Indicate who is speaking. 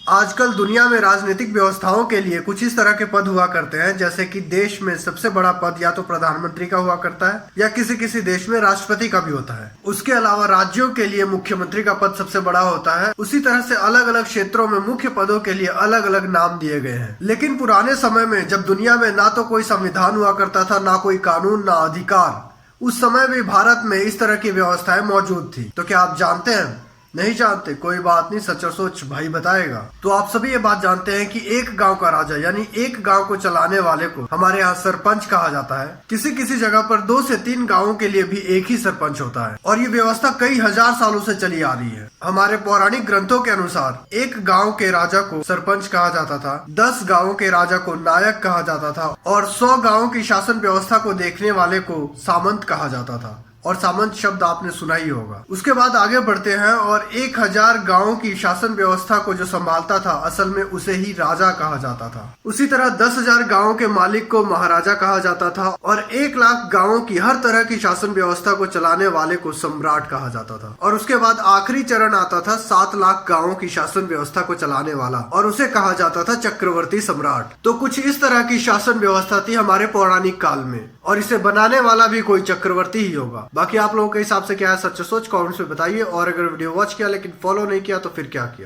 Speaker 1: आजकल दुनिया में राजनीतिक व्यवस्थाओं के लिए कुछ इस तरह के पद हुआ करते हैं, जैसे कि देश में सबसे बड़ा पद या तो प्रधानमंत्री का हुआ करता है या किसी किसी देश में राष्ट्रपति का भी होता है। उसके अलावा राज्यों के लिए मुख्यमंत्री का पद सबसे बड़ा होता है। उसी तरह से अलग अलग क्षेत्रों में मुख्य पदों के लिए अलग अलग नाम दिए गए हैं। लेकिन पुराने समय में जब दुनिया में ना तो कोई संविधान हुआ करता था, ना कोई कानून, ना अधिकार, उस समय भी भारत में इस तरह की व्यवस्थाएं मौजूद थी। तो क्या आप जानते हैं? नहीं जानते? कोई बात नहीं, सच और सोच भाई बताएगा। तो आप सभी ये बात जानते हैं कि एक गांव का राजा यानी एक गांव को चलाने वाले को हमारे यहाँ सरपंच कहा जाता है। किसी किसी जगह पर 2 से 3 गांवों के लिए भी एक ही सरपंच होता है और ये व्यवस्था कई हजार सालों से चली आ रही है। हमारे पौराणिक ग्रंथों के अनुसार एक गाँव के राजा को सरपंच कहा जाता था, 10 गाँवों के राजा को नायक कहा जाता था और 100 गाँवों की शासन व्यवस्था को देखने वाले को सामंत कहा जाता था। और सामंत शब्द आपने सुना ही होगा। उसके बाद आगे बढ़ते हैं और 1000 गांवों की शासन व्यवस्था को जो संभालता था, असल में उसे ही राजा कहा जाता था। उसी तरह 10,000 गांवों के मालिक को महाराजा कहा जाता था और 1 लाख गांवों की हर तरह की शासन व्यवस्था को चलाने वाले को सम्राट कहा जाता था। और उसके बाद आखिरी चरण आता था 7 लाख गांवों की शासन व्यवस्था को चलाने वाला, और उसे कहा जाता था चक्रवर्ती सम्राट। तो कुछ इस तरह की शासन व्यवस्था थी हमारे पौराणिक काल में, और इसे बनाने वाला भी कोई चक्रवर्ती ही होगा। बाकी आप लोगों के हिसाब से क्या है सच सोच कमेंट्स में बताइए। और अगर वीडियो वॉच किया लेकिन फॉलो नहीं किया तो फिर क्या किया।